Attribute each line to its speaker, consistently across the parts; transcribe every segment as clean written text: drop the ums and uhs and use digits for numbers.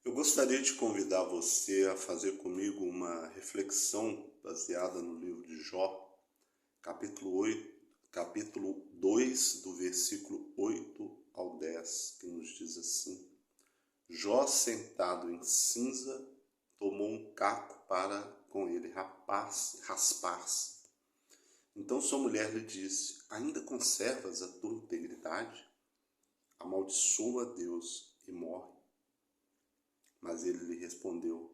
Speaker 1: Eu gostaria de convidar você a fazer comigo uma reflexão baseada no livro de Jó, capítulo 8, capítulo 2, do versículo 8 ao 10, que nos diz assim: Jó, sentado em cinza, tomou um caco para com ele raspar-se. Então sua mulher lhe disse: Ainda conservas a tua integridade? Amaldiçoa a Deus e morre. Mas ele lhe respondeu: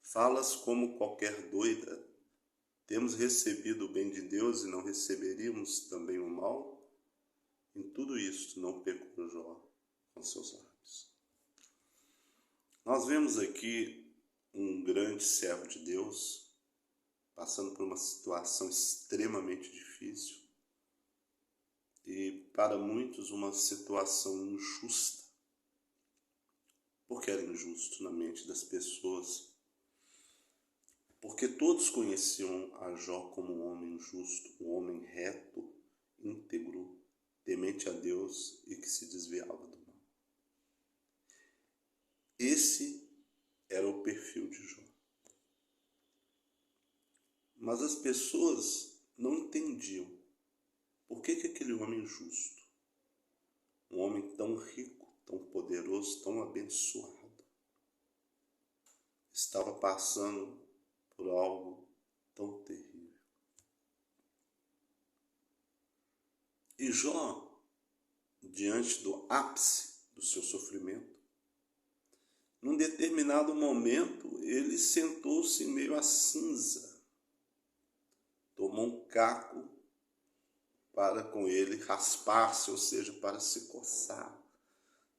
Speaker 1: Falas como qualquer doida. Temos recebido o bem de Deus e não receberíamos também o mal? Em tudo isto não pecou Jó com seus lábios. Nós vemos aqui um grande servo de Deus passando por uma situação extremamente difícil e para muitos uma situação injusta. Porque era injusto na mente das pessoas? Porque todos conheciam a Jó como um homem justo, um homem reto, íntegro, temente a Deus e que se desviava do mal. Esse era o perfil de Jó. Mas as pessoas não entendiam por que aquele homem justo, um homem tão rico, tão poderoso, tão abençoado, estava passando por algo tão terrível. E Jó, diante do ápice do seu sofrimento, num determinado momento, ele sentou-se em meio à cinza, tomou um caco para com ele raspar-se, ou seja, para se coçar.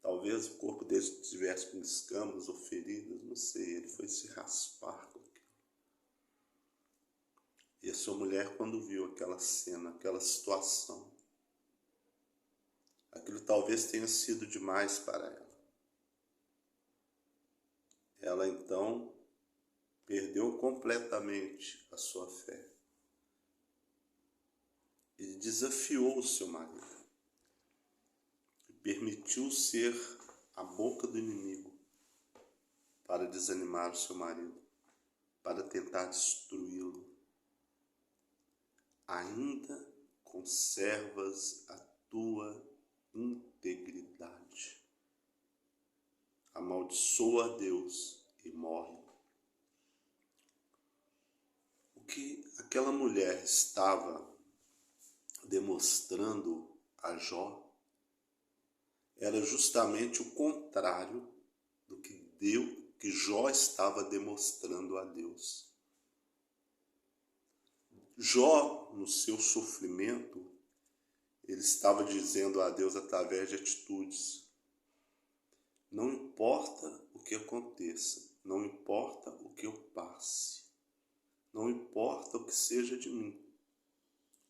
Speaker 1: Talvez o corpo dele estivesse com escamas ou feridas, não sei, ele foi se raspar com aquilo. E a sua mulher, quando viu aquela cena, aquela situação, aquilo talvez tenha sido demais para ela. Ela então perdeu completamente a sua fé e desafiou o seu marido e permitiu ser a boca do inimigo para desanimar o seu marido, para tentar destruí-lo. Ainda conservas a tua integridade. Amaldiçoa a Deus e morre. O que aquela mulher estava demonstrando a Jó era justamente o contrário do que Jó estava demonstrando a Deus. Jó, no seu sofrimento, ele estava dizendo a Deus através de atitudes: não importa o que aconteça, não importa o que eu passe, não importa o que seja de mim,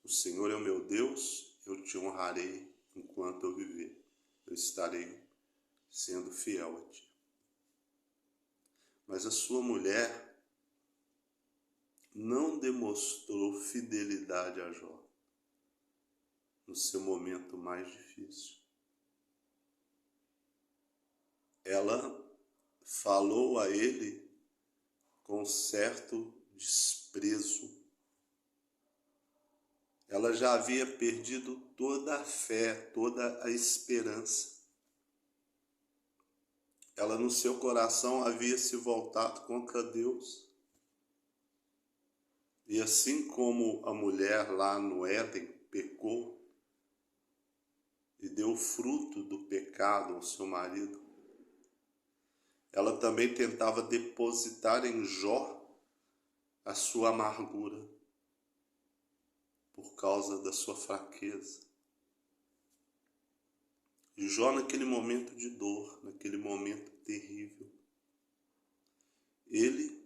Speaker 1: o Senhor é o meu Deus, eu te honrarei enquanto eu viver, eu estarei sendo fiel a ti. Mas a sua mulher não demonstrou fidelidade a Jó no seu momento mais difícil. Ela falou a ele com certo desprezo. Ela já havia perdido toda a fé, toda a esperança. Ela no seu coração havia se voltado contra Deus. E assim como a mulher lá no Éden pecou e deu fruto do pecado ao seu marido, ela também tentava depositar em Jó a sua amargura por causa da sua fraqueza. E Jó, naquele momento de dor, naquele momento terrível, ele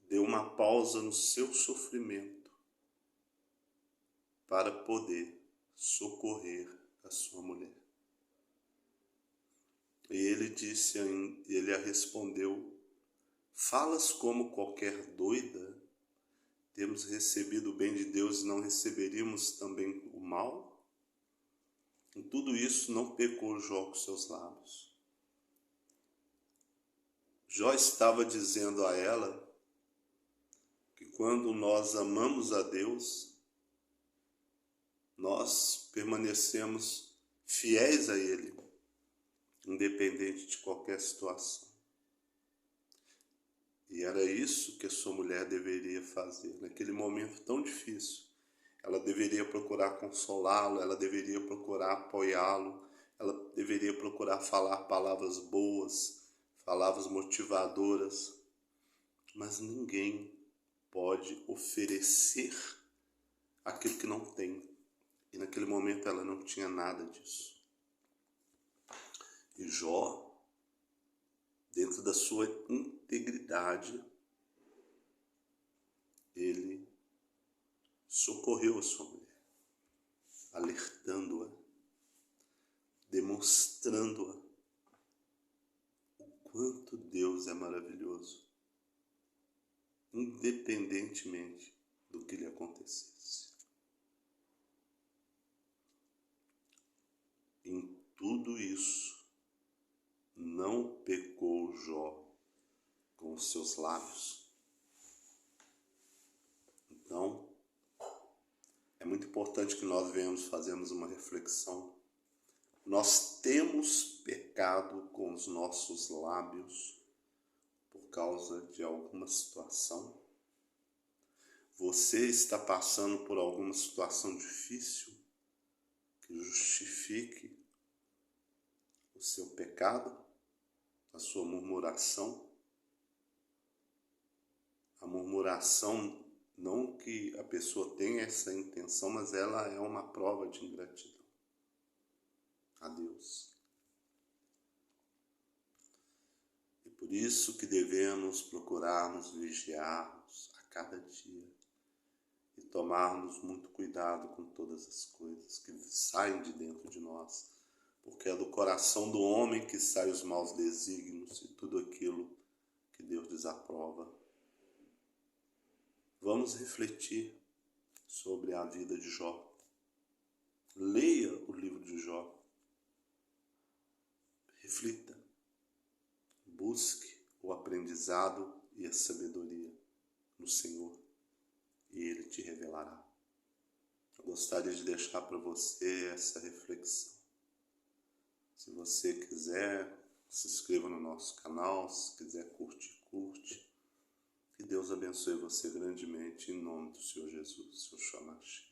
Speaker 1: deu uma pausa no seu sofrimento para poder socorrer a sua mulher. E ele a respondeu: Falas como qualquer doida? Temos recebido o bem de Deus e não receberíamos também o mal? Em tudo isso não pecou Jó com seus lábios. Jó estava dizendo a ela que quando nós amamos a Deus, nós permanecemos fiéis a Ele, independente de qualquer situação. E era isso que a sua mulher deveria fazer naquele momento tão difícil. Ela deveria procurar consolá-lo, ela deveria procurar apoiá-lo, ela deveria procurar falar palavras boas, palavras motivadoras. Mas ninguém pode oferecer aquilo que não tem. E naquele momento ela não tinha nada disso. E Jó, dentro da sua integridade, ele socorreu a sua mulher, alertando-a, demonstrando-a o quanto Deus é maravilhoso, independentemente do que lhe acontecesse. Em tudo isso, não pecou Jó com os seus lábios. Então, é muito importante que nós venhamos fazermos uma reflexão. Nós temos pecado com os nossos lábios por causa de alguma situação? Você está passando por alguma situação difícil que justifique o seu pecado, a sua murmuração? A murmuração, não que a pessoa tenha essa intenção, mas ela é uma prova de ingratidão a Deus. E por isso que devemos procurarmos vigiarmos a cada dia e tomarmos muito cuidado com todas as coisas que saem de dentro de nós, porque é do coração do homem que saem os maus desígnios e tudo aquilo que Deus desaprova. Vamos refletir sobre a vida de Jó. Leia o livro de Jó. Reflita. Busque o aprendizado e a sabedoria no Senhor e Ele te revelará. Eu gostaria de deixar para você essa reflexão. Se você quiser, se inscreva no nosso canal. Se quiser, curte. Que Deus abençoe você grandemente, em nome do Senhor Jesus, seu Shamash.